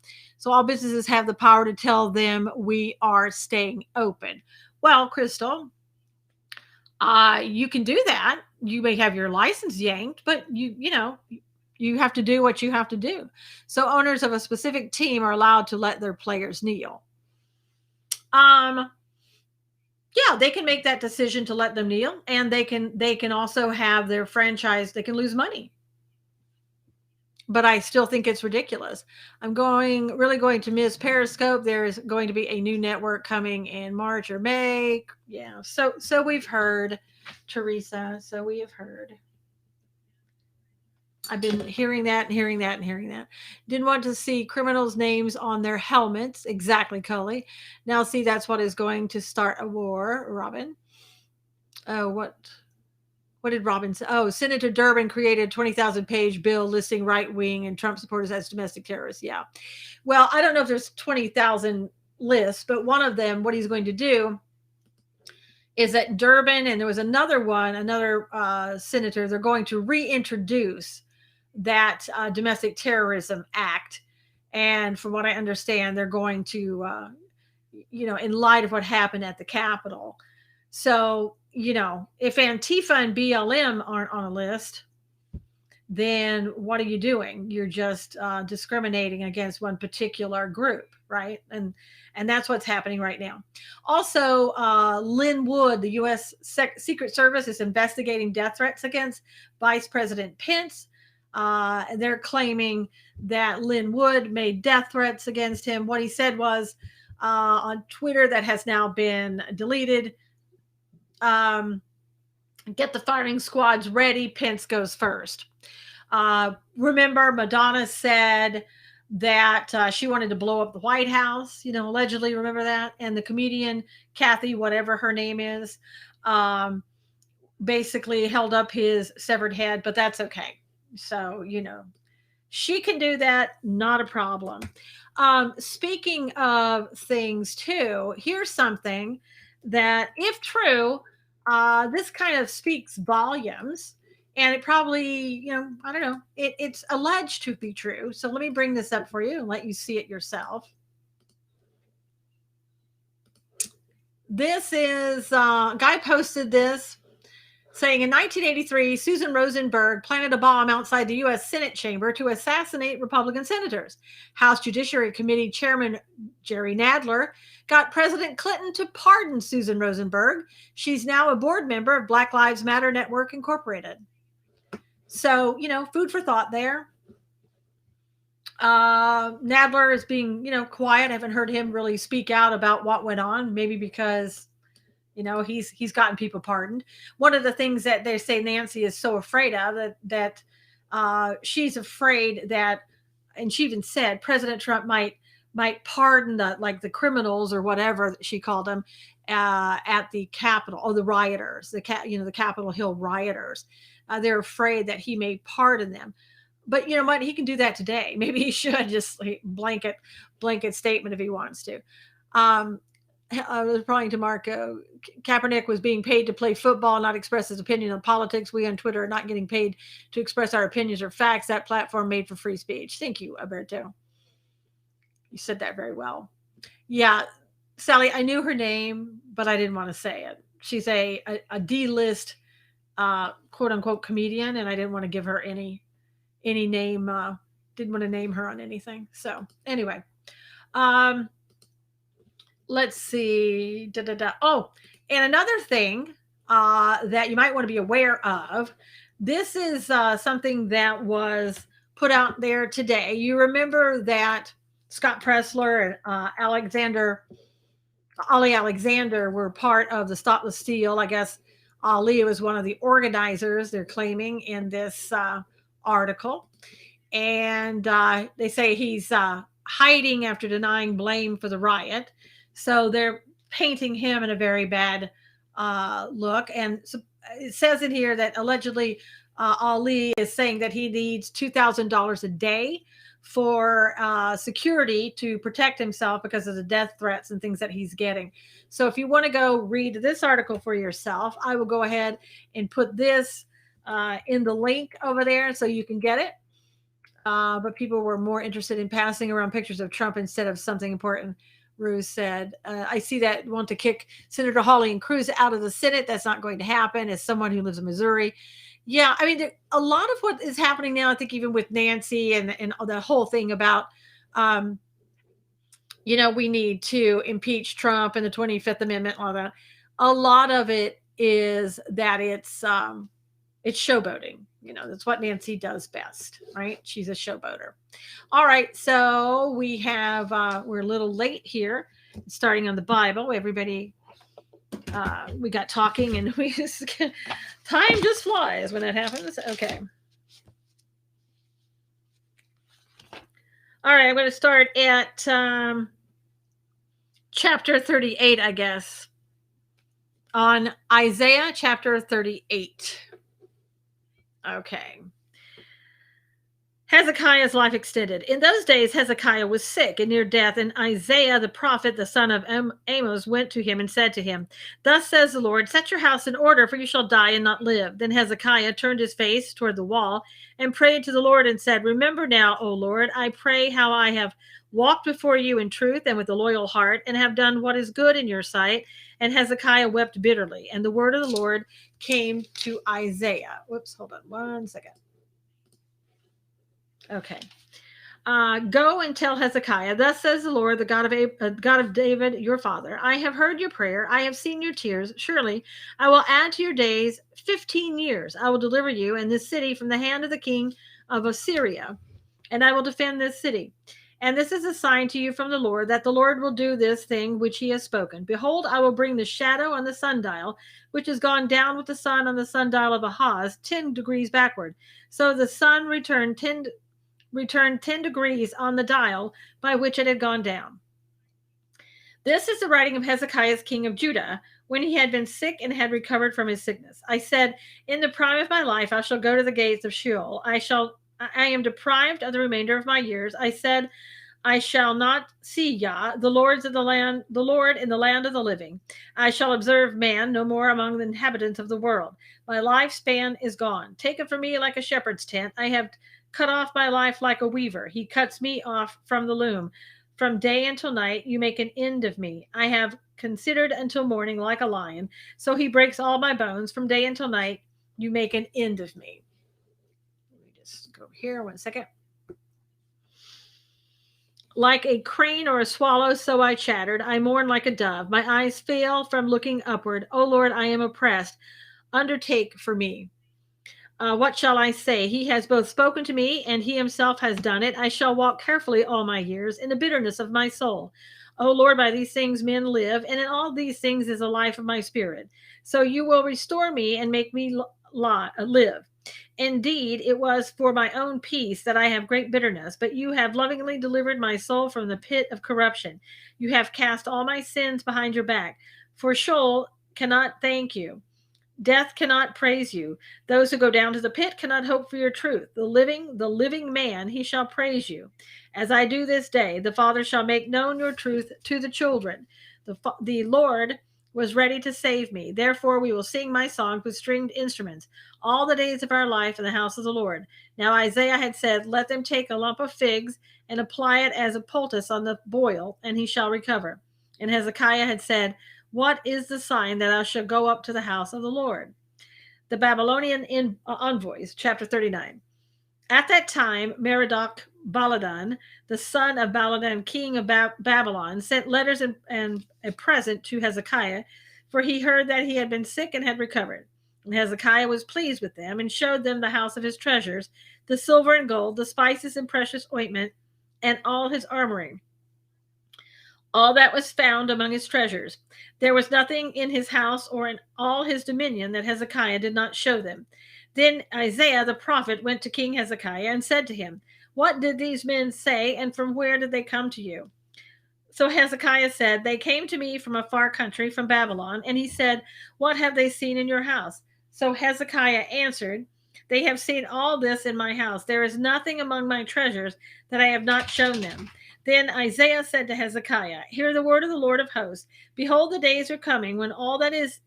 So all businesses have the power to tell them we are staying open. Well, Crystal, you can do that. You may have your license yanked, but you have to do what you have to do. So owners of a specific team are allowed to let their players kneel. Yeah, they can make that decision to let them kneel, and they can also have their franchise. They can lose money. But I still think it's ridiculous. I'm really going to miss Periscope. There's going to be a new network coming in March or May. Yeah. So we've heard, Teresa. So we have heard. I've been hearing that and hearing that and hearing that. Didn't want to see criminals' names on their helmets. Exactly, Cully. Now see, that's what is going to start a war, Robin. Oh, what did Robin say? Oh, Senator Durbin created a 20,000-page bill listing right-wing and Trump supporters as domestic terrorists. Yeah. Well, I don't know if there's 20,000 lists, but one of them, what he's going to do is that Durbin, and there was another senator, they're going to reintroduce that Domestic Terrorism Act. And from what I understand, they're going to, in light of what happened at the Capitol. So, if Antifa and BLM aren't on a list, then what are you doing? You're just discriminating against one particular group, right? And that's what's happening right now. Also, Lynn Wood, the U.S. Secret Service, is investigating death threats against Vice President Pence. They're claiming that Lynn Wood made death threats against him. What he said was on Twitter, that has now been deleted. Get the firing squads ready. Pence goes first. Remember, Madonna said that she wanted to blow up the White House, allegedly. Remember that? And the comedian Kathy, whatever her name is, basically held up his severed head, but that's okay. So, she can do that. Not a problem. Speaking of things too, here's something that, if true, this kind of speaks volumes, and it probably, I don't know, it's alleged to be true. So let me bring this up for you and let you see it yourself. This is, a guy posted this saying in 1983, Susan Rosenberg planted a bomb outside the U.S. Senate chamber to assassinate Republican senators. House Judiciary Committee Chairman Jerry Nadler got President Clinton to pardon Susan Rosenberg. She's now a board member of Black Lives Matter Network Incorporated. So, food for thought there. Nadler is being, quiet. I haven't heard him really speak out about what went on, maybe because he's gotten people pardoned. One of the things that they say Nancy is so afraid of, that she's afraid that, and she even said President Trump might might pardon the criminals or whatever she called them at the Capitol, or the rioters, the Capitol Hill rioters. They're afraid that he may pardon them. But you know what? He can do that today. Maybe he should just blanket statement if he wants to. Um, I was replying to Marco. Kaepernick was being paid to play football, not express his opinion on politics. We on Twitter are not getting paid to express our opinions or facts. That platform made for free speech. Thank you, Alberto. You said that very well. Yeah, Sally, I knew her name, but I didn't want to say it. She's a D-list quote unquote comedian, and I didn't want to give her any name. Didn't want to name her on anything. So anyway, um, let's see. Da, da, da. Oh, and another thing that you might want to be aware of. This is something that was put out there today. You remember that Scott Pressler and Ali Alexander were part of the Stop the Steal. I guess Ali was one of the organizers, they're claiming in this article. And they say he's hiding after denying blame for the riot. So they're painting him in a very bad look. And so it says in here that allegedly Ali is saying that he needs $2,000 a day for security to protect himself because of the death threats and things that he's getting. So if you want to go read this article for yourself, I will go ahead and put this in the link over there so you can get it. But people were more interested in passing around pictures of Trump instead of something important. Ruse said, I see that want to kick Senator Hawley and Cruz out of the Senate. That's not going to happen. As someone who lives in Missouri, yeah, I mean, a lot of what is happening now, I think even with Nancy and the whole thing about, we need to impeach Trump and the 25th Amendment, all that. A lot of it is that it's showboating. That's what Nancy does best, right? She's a showboater. All right, so we have we're a little late here, starting on the Bible. Everybody, we got talking, and time just flies when that happens. Okay. All right, I'm going to start at chapter 38, I guess, on Isaiah chapter 38. Okay. Hezekiah's life extended. In those days, Hezekiah was sick and near death, and Isaiah the prophet, the son of Amos, went to him and said to him, Thus says the Lord, set your house in order, for you shall die and not live. Then Hezekiah turned his face toward the wall and prayed to the Lord and said, Remember now, O Lord, I pray how I have walked before you in truth and with a loyal heart, and have done what is good in your sight. And Hezekiah wept bitterly, and the word of the Lord came to Isaiah. Whoops, hold on one second. Okay. Go and tell Hezekiah, thus says the Lord, the God of David, your father, I have heard your prayer. I have seen your tears. Surely I will add to your days 15 years. I will deliver you and this city from the hand of the king of Assyria, and I will defend this city. And this is a sign to you from the Lord, that the Lord will do this thing which he has spoken. Behold, I will bring the shadow on the sundial, which has gone down with the sun on the sundial of Ahaz, 10 degrees backward. So the sun returned 10 degrees on the dial by which it had gone down. This is the writing of Hezekiah, king of Judah, when he had been sick and had recovered from his sickness. I said, in the prime of my life, I shall go to the gates of Sheol. I am deprived of the remainder of my years. I said, I shall not see Yah, the Lord in the land of the living. I shall observe man no more among the inhabitants of the world. My lifespan is gone. Take it from me like a shepherd's tent. I have cut off my life like a weaver. He cuts me off from the loom. From day until night, you make an end of me. I have considered until morning like a lion. So he breaks all my bones. From day until night, you make an end of me. Let me just go here 1 second. Like a crane or a swallow, so I chattered. I mourn like a dove. My eyes fail from looking upward. O Lord, I am oppressed. Undertake for me. What shall I say? He has both spoken to me, and he himself has done it. I shall walk carefully all my years in the bitterness of my soul. O Lord, by these things men live, and in all these things is the life of my spirit. So you will restore me and make me live. Indeed, it was for my own peace that I have great bitterness, but you have lovingly delivered my soul from the pit of corruption. You have cast all my sins behind your back. For Sheol cannot thank you. Death cannot praise you. Those who go down to the pit cannot hope for your truth. The living man, he shall praise you. As I do this day, the Father shall make known your truth to the children. The Lord was ready to save me. Therefore, we will sing my songs with stringed instruments all the days of our life in the house of the Lord. Now, Isaiah had said, let them take a lump of figs and apply it as a poultice on the boil, and he shall recover. And Hezekiah had said, what is the sign that I shall go up to the house of the Lord? The Babylonian envoys, chapter 39. At that time, Merodach Baladan, the son of Baladan, king of Babylon, sent letters and a present to Hezekiah, for he heard that he had been sick and had recovered. And Hezekiah was pleased with them and showed them the house of his treasures, the silver and gold, the spices and precious ointment, and all his armory, all that was found among his treasures. There was nothing in his house or in all his dominion that Hezekiah did not show them. Then Isaiah the prophet went to King Hezekiah and said to him, what did these men say, and from where did they come to you? So Hezekiah said, they came to me from a far country, from Babylon. And he said, what have they seen in your house? So Hezekiah answered, they have seen all this in my house. There is nothing among my treasures that I have not shown them. Then Isaiah said to Hezekiah, hear the word of the Lord of hosts. Behold, the days are coming when all that is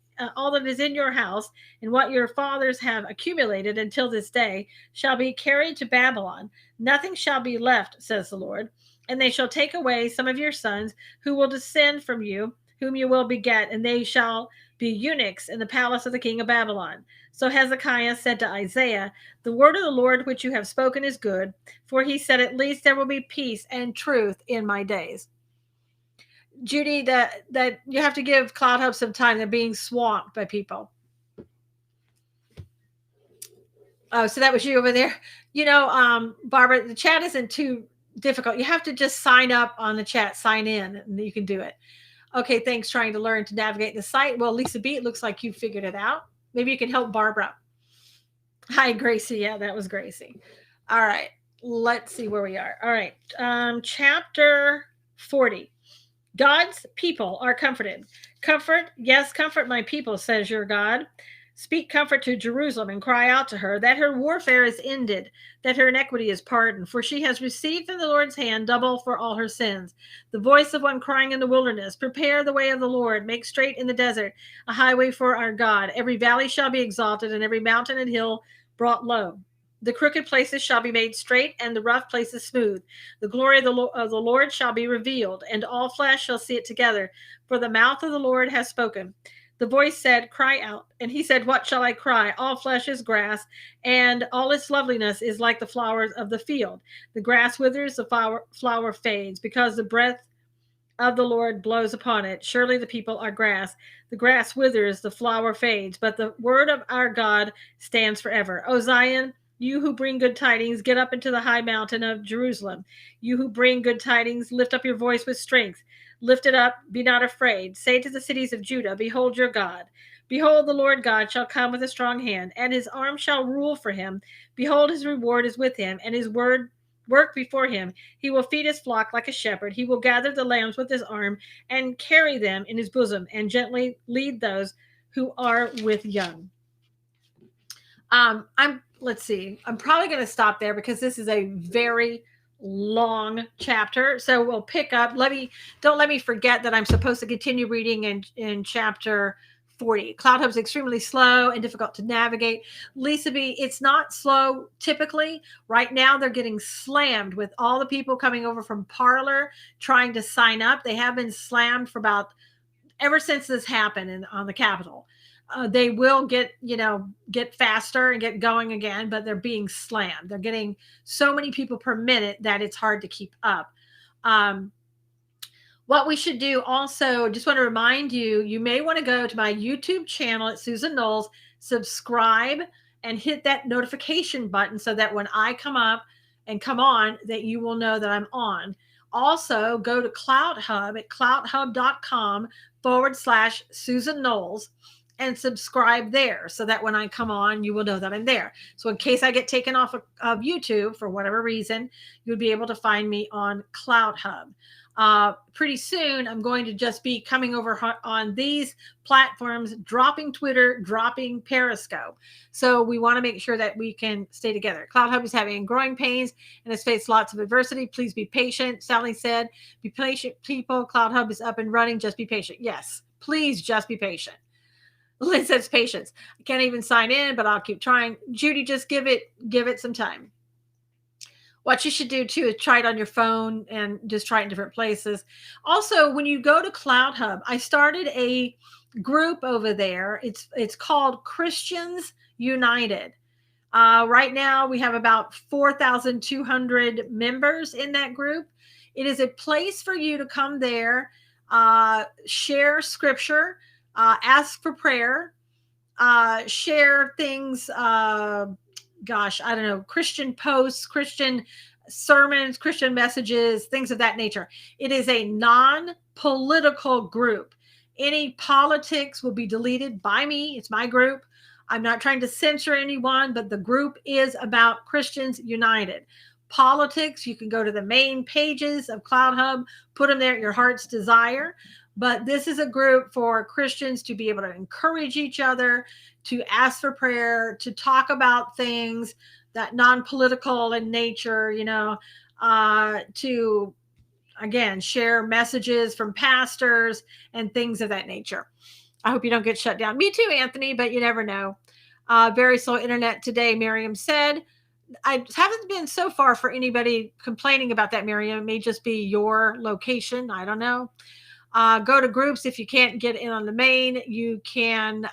in your house and what your fathers have accumulated until this day shall be carried to Babylon. Nothing shall be left, says the Lord. And they shall take away some of your sons who will descend from you, whom you will beget, and they shall be eunuchs in the palace of the king of Babylon. So Hezekiah said to Isaiah, the word of the Lord which you have spoken is good, for he said, at least there will be peace and truth in my days. Judy, that you have to give Cloud Hub some time. They're being swamped by people. Oh, so that was you over there. Barbara, the chat isn't too difficult. You have to just sign up on the chat, sign in, and you can do it. Okay, thanks. Trying to learn to navigate the site. Well, Lisa B, it looks like you figured it out. Maybe you can help Barbara. Hi, Gracie. Yeah, that was Gracie. All right, let's see where we are. All right, chapter 40. God's people are comforted. Comfort, yes, comfort my people, says your God. Speak comfort to Jerusalem and cry out to her that her warfare is ended, that her iniquity is pardoned, for she has received from the Lord's hand double for all her sins. The voice of one crying in the wilderness, prepare the way of the Lord, make straight in the desert a highway for our God. Every valley shall be exalted, and every mountain and hill brought low. The crooked places shall be made straight, and the rough places smooth. The glory of the Lord shall be revealed, and all flesh shall see it together. For the mouth of the Lord has spoken. The voice said, cry out. And he said, what shall I cry? All flesh is grass, and all its loveliness is like the flowers of the field. The grass withers, the flower fades, because the breath of the Lord blows upon it. Surely the people are grass. The grass withers, the flower fades, but the word of our God stands forever. O Zion, you who bring good tidings, get up into the high mountain of Jerusalem. You who bring good tidings, lift up your voice with strength. Lift it up, be not afraid. Say to the cities of Judah, behold your God. Behold, the Lord God shall come with a strong hand, and his arm shall rule for him. Behold, his reward is with him, and his work before him. He will feed his flock like a shepherd. He will gather the lambs with his arm and carry them in his bosom, and gently lead those who are with young. Let's see. I'm probably going to stop there because this is a very long chapter. So we'll pick up. Don't let me forget that I'm supposed to continue reading in chapter 40. Cloud Hub's extremely slow and difficult to navigate. Lisa B, it's not slow typically. Right now they're getting slammed with all the people coming over from Parler trying to sign up. They have been slammed for ever since this happened on the Capitol. They will get faster and get going again, but they're being slammed. They're getting so many people per minute that it's hard to keep up. What we should do also, just want to remind you, you may want to go to my YouTube channel at Susan Knowles, subscribe, and hit that notification button so that when I come up and come on, that you will know that I'm on. Also, go to Cloud Hub at cloudhub.com/Susan Knowles. and subscribe there so that when I come on, you will know that I'm there. So in case I get taken off of YouTube for whatever reason, you'll be able to find me on Cloud Hub. Pretty soon, I'm going to just be coming over on these platforms, dropping Twitter, dropping Periscope. So we want to make sure that we can stay together. Cloud Hub is having growing pains and has faced lots of adversity. Please be patient. Sally said, be patient, people. Cloud Hub is up and running. Just be patient. Yes, please just be patient. Lynn says patience. I can't even sign in, but I'll keep trying. Judy, just give it some time. What you should do too is try it on your phone and just try it in different places. Also, when you go to Cloud Hub, I started a group over there. It's called Christians United. Right now, we have about 4,200 members in that group. It is a place for you to come there, share scripture, ask for prayer, share things. Gosh, I don't know, Christian posts, Christian sermons, Christian messages, things of that nature. It is a non-political group. Any politics will be deleted by me. It's my group. I'm not trying to censor anyone, but the group is about Christians United. Politics, you can go to the main pages of Cloud Hub, put them there at your heart's desire. But this is a group for Christians to be able to encourage each other, to ask for prayer, to talk about things that non-political in nature, to, again, share messages from pastors and things of that nature. I hope you don't get shut down. Me too, Anthony, but you never know. Very slow internet today, Miriam said. I haven't been so far for anybody complaining about that, Miriam. It may just be your location. I don't know. Go to groups. If you can't get in on the main, you can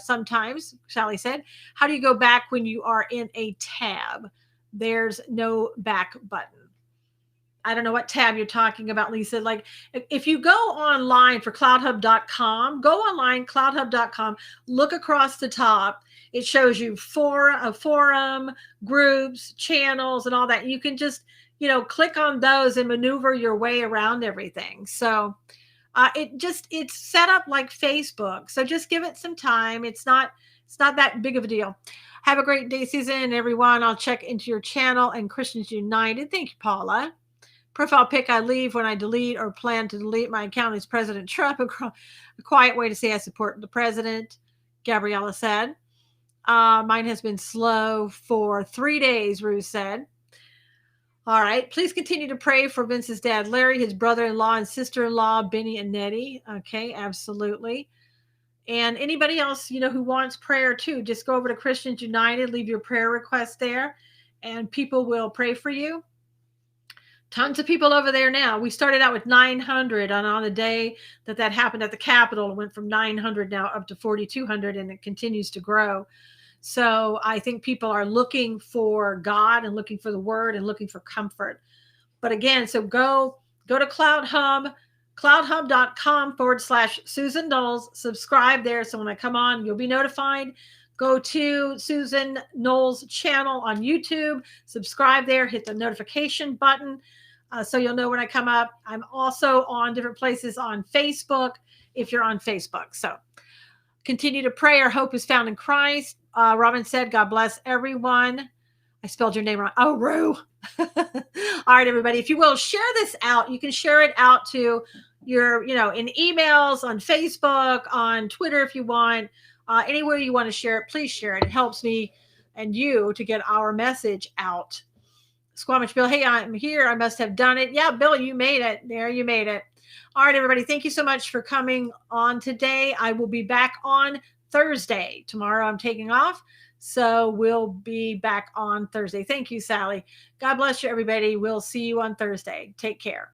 sometimes, Sally said. How do you go back when you are in a tab? There's no back button. I don't know what tab you're talking about, Lisa. Like if you go online for cloudhub.com, go online, cloudhub.com, look across the top. It shows you forum, groups, channels, and all that. You can just, click on those and maneuver your way around everything. So it's set up like Facebook. So just give it some time. It's not that big of a deal. Have a great day, Susan, everyone. I'll check into your channel and Christians United. Thank you, Paula. Profile pic, I leave when I delete or plan to delete my account is President Trump. A quiet way to say I support the president, Gabriella said. Mine has been slow for 3 days, Ruth said. All right. Please continue to pray for Vince's dad, Larry, his brother-in-law and sister-in-law, Benny and Nettie. Okay, absolutely. And anybody else, who wants prayer too, just go over to Christians United, leave your prayer request there, and people will pray for you. Tons of people over there now. We started out with 900, and on the day that happened at the Capitol, it went from 900 now up to 4,200, and it continues to grow. So I think people are looking for God and looking for the word and looking for comfort. But again, so go to Cloud Hub, cloudhub.com/Susan Knowles. Subscribe there. So when I come on, you'll be notified. Go to Susan Knowles' channel on YouTube. Subscribe there. Hit the notification button so you'll know when I come up. I'm also on different places on Facebook if you're on Facebook. So continue to pray. Our hope is found in Christ. Robin said, God bless everyone. I spelled your name wrong. Oh, Rue. All right, everybody. If you will, share this out. You can share it out to your, in emails, on Facebook, on Twitter if you want. Anywhere you want to share it, please share it. It helps me and you to get our message out. Squamish Bill, hey, I'm here. I must have done it. Yeah, Bill, you made it. There, you made it. All right, everybody. Thank you so much for coming on today. I will be back on Thursday. Tomorrow I'm taking off. So we'll be back on Thursday. Thank you, Sally. God bless you, everybody. We'll see you on Thursday. Take care.